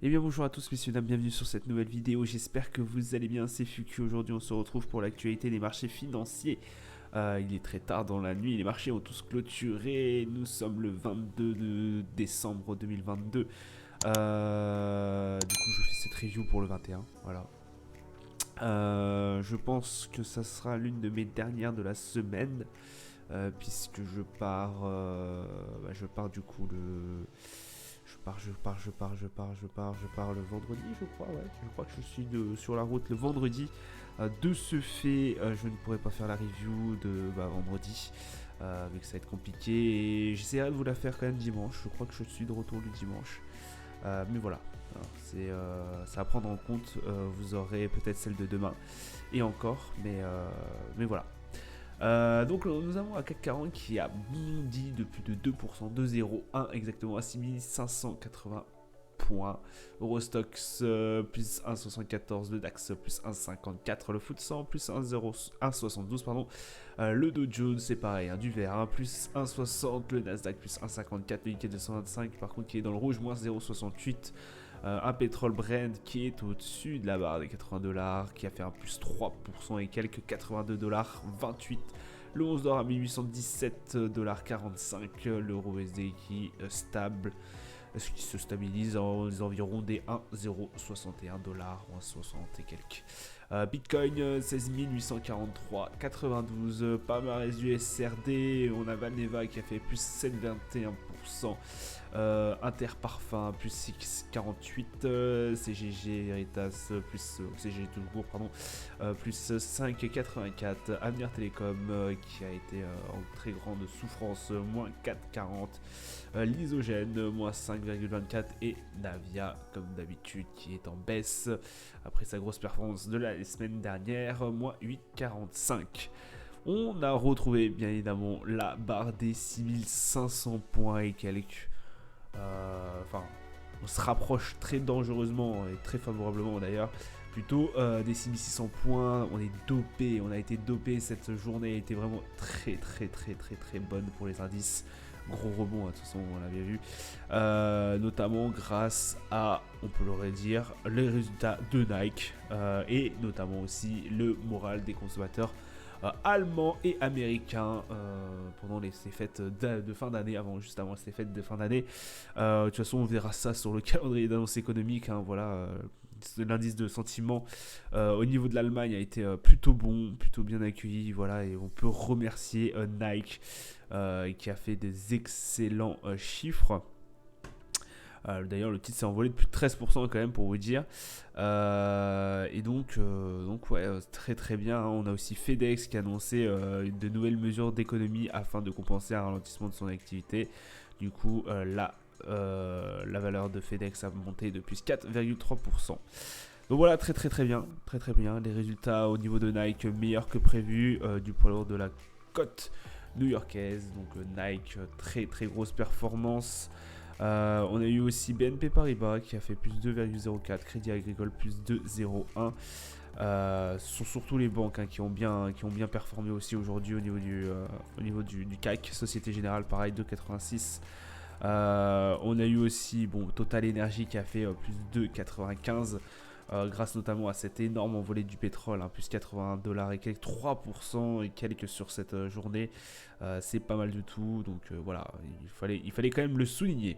Eh bien bonjour à tous messieurs dames, bienvenue sur cette nouvelle vidéo, j'espère que vous allez bien, c'est Fuku. Aujourd'hui on se retrouve pour l'actualité des marchés financiers. Il est très tard dans la nuit, les marchés ont tous clôturé, nous sommes le 22 décembre 2022. Du coup je fais cette review pour le 21, voilà. Je pense que ça sera l'une de mes dernières de la semaine, puisque je pars du coup le... Je pars le vendredi, je crois, ouais. Je crois que je suis sur la route le vendredi. De ce fait, je ne pourrai pas faire la review de vendredi, vu que ça va être compliqué. Et j'essaierai de vous la faire quand même dimanche. Je crois que je suis de retour le dimanche. Mais voilà, alors, ça à prendre en compte. Vous aurez peut-être celle de demain et encore, mais voilà. Donc nous avons un CAC 40 qui a bondi de plus de 2%, 2,01 exactement à 6580 points. Eurostox plus 1,74, le DAX plus 1,54, le FTSE 100 plus 1,72 pardon. Le Dow Jones c'est pareil, hein, du vert, hein, plus 1,60, le Nasdaq plus 1,54, le Nikkei 225 par contre qui est dans le rouge, moins 0,68. Un pétrole Brent qui est au-dessus de la barre des 80 dollars, qui a fait un plus 3% et quelques 82 dollars 28. Le 11 d'or à 1817 dollars 45. L'euro USD qui stable, ce qui se stabilise aux environs des 1,061 dollars ou 1,60 et quelques. Bitcoin 16 843 92. Palmarès du SRD, on a Valneva qui a fait plus 7,21%. Interparfum plus 6,48, CGG Veritas plus CGG tout court pardon, plus 5,84, Avenir Télécom qui a été en très grande souffrance, moins 4,40, l'Isogène moins 5,24 et Navia comme d'habitude qui est en baisse après sa grosse performance de la semaine dernière, moins 8,45. On a retrouvé bien évidemment la barre des 6500 points et quelques. Enfin, on se rapproche très dangereusement et très favorablement d'ailleurs, plutôt des 6600 points. On est dopé, on a été dopé. Cette journée a été vraiment très bonne pour les indices. Gros rebond, de toute façon, on l'avait vu, notamment grâce à, on peut le redire, les résultats de Nike et notamment aussi le moral des consommateurs allemands et américains pendant ces fêtes de fin d'année, juste avant ces fêtes de fin d'année. De toute façon, on verra ça sur le calendrier d'annonces économiques. Hein, voilà, l'indice de sentiment au niveau de l'Allemagne a été plutôt bon, plutôt bien accueilli. Voilà, et on peut remercier Nike qui a fait des excellents chiffres. D'ailleurs, le titre s'est envolé de plus de 13% quand même, pour vous dire. Et donc ouais, très bien. Hein. On a aussi FedEx qui a annoncé de nouvelles mesures d'économie afin de compenser un ralentissement de son activité. Du coup, la valeur de FedEx a monté de plus 4,3%. Donc voilà, très bien. Les résultats au niveau de Nike meilleurs que prévu, du poids lourd de la cote new-yorkaise. Donc Nike, très grosse performance. On a eu aussi BNP Paribas qui a fait plus 2,04, Crédit Agricole plus 2,01. Ce sont surtout les banques qui ont bien performé aussi aujourd'hui au niveau du CAC. Société Générale pareil 2,86. On a eu aussi Total Energy qui a fait plus 2,95. Grâce notamment à cette énorme envolée du pétrole, plus 81 dollars et quelques 3% et quelques sur cette journée, c'est pas mal du tout, donc voilà, il fallait quand même le souligner.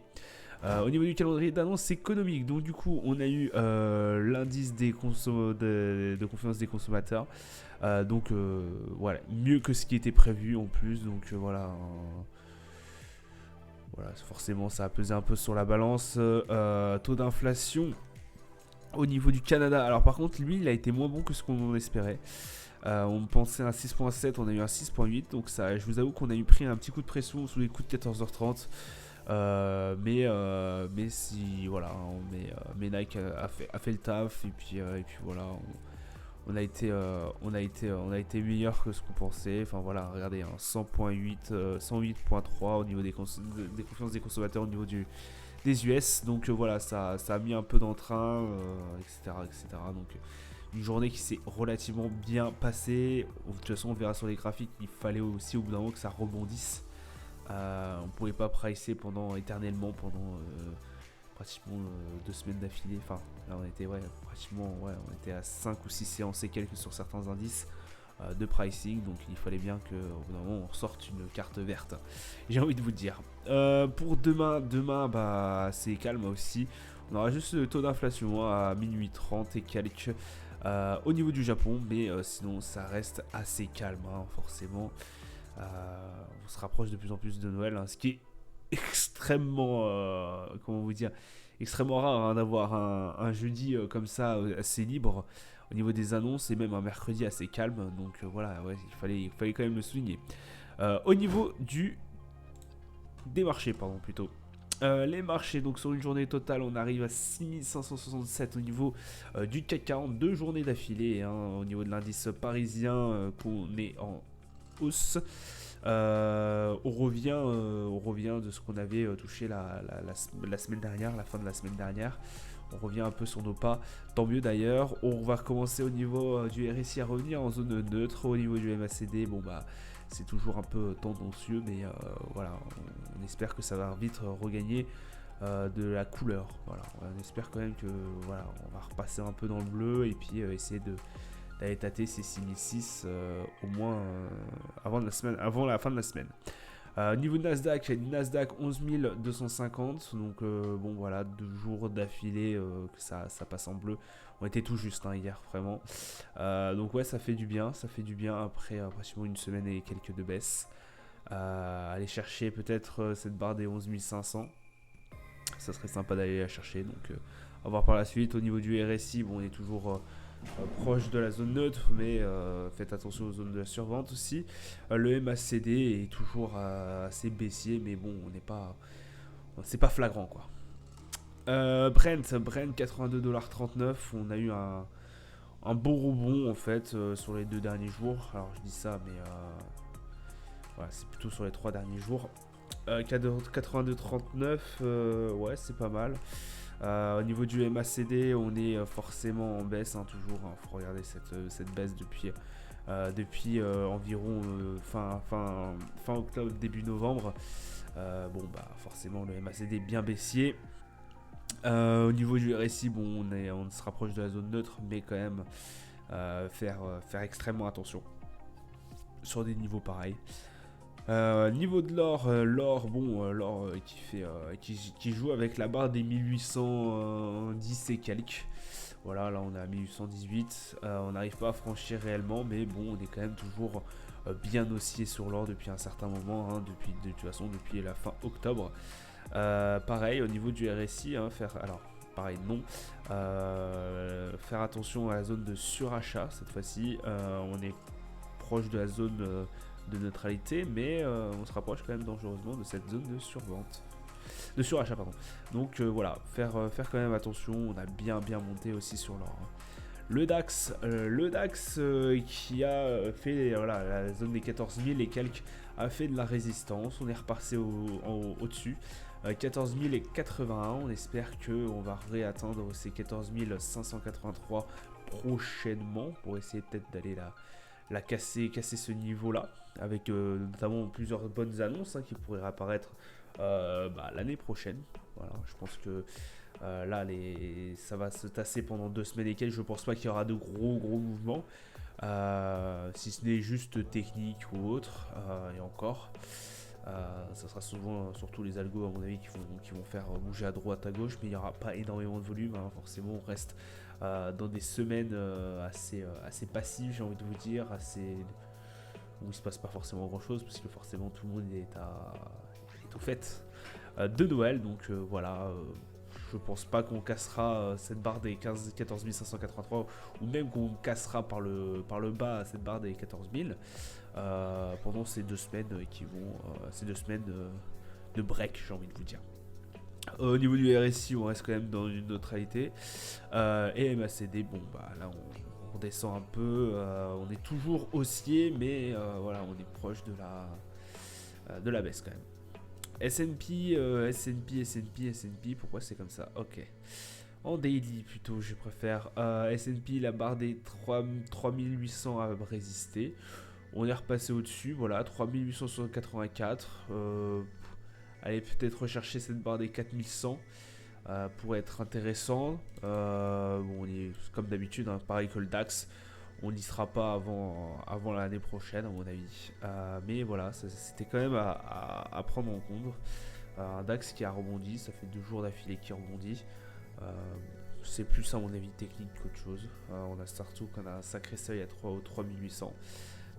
Au niveau du calendrier d'annonce économique, donc du coup on a eu l'indice de confiance des consommateurs, donc voilà, mieux que ce qui était prévu en plus, donc voilà, forcément ça a pesé un peu sur la balance. Taux d'inflation au niveau du Canada, alors par contre lui il a été moins bon que ce qu'on espérait. On pensait à 6.7, on a eu un 6.8, donc ça, je vous avoue qu'on a eu pris un petit coup de pression sous les coups de 14h30. Mais si voilà, mais Nike a fait le taf et puis voilà, on a été meilleur que ce qu'on pensait. Enfin voilà, regardez, 100.8, 108.3 au niveau des confiances des consommateurs au niveau des US. Donc voilà, ça a mis un peu d'entrain, etc. Donc une journée qui s'est relativement bien passée. De toute façon, on verra sur les graphiques, il fallait aussi au bout d'un moment que ça rebondisse. On ne pouvait pas pricer éternellement pendant pratiquement 2 semaines d'affilée. Enfin, là on était pratiquement on était à 5 ou 6 séances et quelques sur certains indices de pricing, donc il fallait bien qu'au bout d'un moment on sorte une carte verte, j'ai envie de vous dire. Pour demain bah, c'est calme aussi, on aura juste le taux d'inflation à minuit 30 et quelques au niveau du Japon, mais sinon ça reste assez calme, hein, forcément. On se rapproche de plus en plus de Noël, hein, ce qui est extrêmement, comment vous dire, extrêmement rare, hein, d'avoir un jeudi comme ça assez libre au niveau des annonces, et même un mercredi assez calme. Donc voilà, ouais, il fallait quand même le souligner. Au niveau des marchés, pardon, plutôt. Les marchés, donc sur une journée totale, on arrive à 6567 au niveau du CAC 40, 2 journées d'affilée, hein, au niveau de l'indice parisien qu'on est en hausse. On revient de ce qu'on avait touché la semaine dernière, la fin de la semaine dernière. On revient un peu sur nos pas, tant mieux d'ailleurs. On va recommencer au niveau du RSI à revenir en zone neutre. Au niveau du MACD, bon bah c'est toujours un peu tendancieux, mais voilà, on espère que ça va vite regagner de la couleur. Voilà, on espère quand même que voilà, on va repasser un peu dans le bleu et puis essayer d'aller tâter ces 6006 au moins avant la fin de la semaine. Niveau Nasdaq, 11 250, donc bon voilà, 2 jours d'affilée que ça passe en bleu. On était tout juste hein, hier, vraiment. Donc ouais, ça fait du bien après pratiquement une semaine et quelques de baisse. Aller chercher peut-être cette barre des 11 500. Ça serait sympa d'aller la chercher, donc à voir par la suite. Au niveau du RSI, bon, on est toujours proche de la zone neutre, mais faites attention aux zones de la survente aussi. Le MACD est toujours assez baissier, mais bon, c'est pas flagrant quoi. Brent 82,39$. On a eu un beau rebond en fait sur les 2 derniers jours. Alors je dis ça, mais voilà, c'est plutôt sur les 3 derniers jours. 82,39$, ouais, c'est pas mal. Au niveau du MACD, on est forcément en baisse, hein, toujours. Il faut regarder cette baisse depuis environ fin octobre, début novembre. Bon, bah forcément, le MACD est bien baissier. Au niveau du RSI, bon, on se rapproche de la zone neutre, mais quand même faire extrêmement attention sur des niveaux pareils. Niveau de l'or, l'or qui joue avec la barre des 1810 et quelques. Voilà, là on est à 1818. On n'arrive pas à franchir réellement, mais bon, on est quand même toujours bien haussier sur l'or depuis un certain moment, hein, de toute façon depuis la fin octobre. Pareil au niveau du RSI, hein, faire attention à la zone de surachat cette fois-ci. On est proche de la zone de neutralité, mais on se rapproche quand même dangereusement de cette zone de surachat, pardon. Donc voilà, faire quand même attention. On a bien monté aussi sur l'or, hein. Le DAX, qui a fait la zone des 14 000 et quelques, a fait de la résistance. On est repassé au-dessus. 14 081, on espère qu'on va réatteindre ces 14 583 prochainement pour essayer peut-être d'aller la casser ce niveau-là, avec notamment plusieurs bonnes annonces hein, qui pourraient apparaître l'année prochaine. Voilà, je pense que là, ça va se tasser pendant 2 semaines et quelques. Je pense pas qu'il y aura de gros mouvements, si ce n'est juste technique ou autre, et encore. Ça sera surtout les algos à mon avis qui vont faire bouger à droite à gauche, mais il n'y aura pas énormément de volume, hein. Forcément on reste dans des semaines assez passives, j'ai envie de vous dire, où il se passe pas forcément grand chose, parce que forcément tout le monde est au fait de Noël, donc voilà. Je pense pas qu'on cassera cette barre des 14 583, ou même qu'on cassera par le bas cette barre des 14 000 pendant ces 2 semaines de break, j'ai envie de vous dire. Au niveau du RSI, on reste quand même dans une neutralité. Et MACD, bon bah là on descend un peu, on est toujours haussier, mais voilà, on est proche de la baisse quand même. S&P, pourquoi c'est comme ça? Ok. En daily plutôt, je préfère. S&P, la barre des 3800 a résisté. On est repassé au-dessus, voilà, 3884. Allez peut-être rechercher cette barre des 4100. pourrait être intéressant. Bon, on est comme d'habitude, hein, pareil que le DAX. On n'y sera pas avant l'année prochaine, à mon avis. Mais voilà, c'était quand même à prendre en compte. Un DAX qui a rebondi, ça fait 2 jours d'affilée qui rebondit. C'est plus à mon avis technique qu'autre chose. On a surtout qu'on a un sacré seuil à 3800.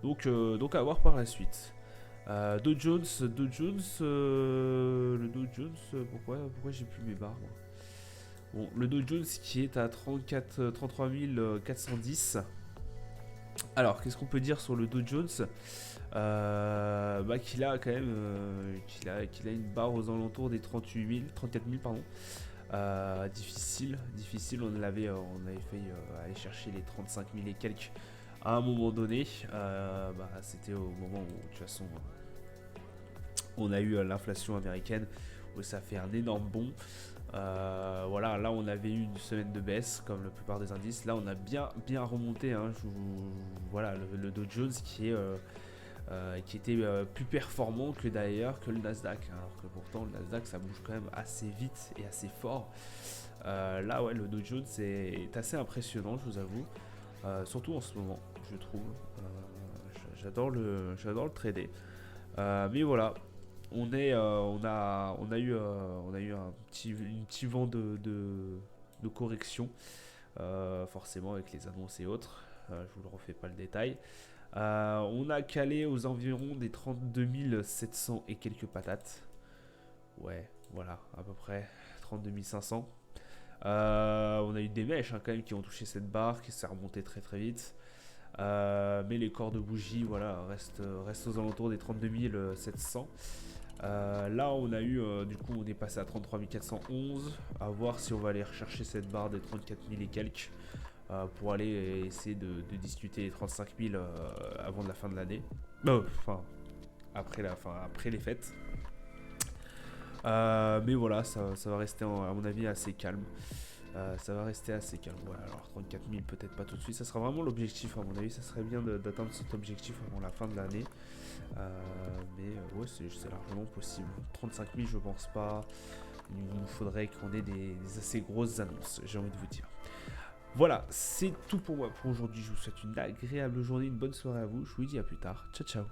Donc à voir par la suite. Dow Jones, le Dow Jones, pourquoi j'ai plus mes barres moi. Bon, le Dow Jones qui est à 33 410. Alors, qu'est-ce qu'on peut dire sur le Dow Jones? Qu'il a quand même qu'il a une barre aux alentours des 34 000 pardon. Difficile, on avait failli aller chercher les 35 000 et quelques à un moment donné. C'était au moment où de toute façon on a eu l'inflation américaine où ça fait un énorme bond. Voilà, là on avait eu une semaine de baisse comme la plupart des indices. Là on a bien remonté, hein. Voilà, le Dow Jones qui était plus performant que d'ailleurs que le Nasdaq, hein. Alors que pourtant le Nasdaq ça bouge quand même assez vite et assez fort. Là ouais, le Dow Jones est assez impressionnant, je vous avoue, surtout en ce moment je trouve. J'adore le trader. Mais voilà, on a eu un petit vent de correction, forcément avec les annonces et autres. Je vous le refais pas le détail. On a calé aux environs des 32 700 et quelques patates. Ouais, voilà, à peu près 32 500. On a eu des mèches, hein, quand même qui ont touché cette barre, qui s'est remonté très très vite. Mais les corps de bougie, voilà, restent aux alentours des 32 700. Là, on a eu, du coup, on est passé à 33 411. À voir si on va aller rechercher cette barre des 34 000 et quelques. Pour aller essayer de discuter les 35 000 avant la fin de l'année. Après les fêtes. Mais voilà, ça va rester, à mon avis, assez calme. Voilà, alors 34 000 peut-être pas tout de suite. Ça sera vraiment l'objectif, à mon avis. Ça serait bien d'atteindre cet objectif avant la fin de l'année. Mais ouais, c'est largement possible. 35 000, je pense pas. Il nous faudrait qu'on ait des assez grosses annonces, j'ai envie de vous dire. Voilà, c'est tout pour moi pour aujourd'hui. Je vous souhaite une agréable journée, une bonne soirée à vous. Je vous dis à plus tard. Ciao, ciao.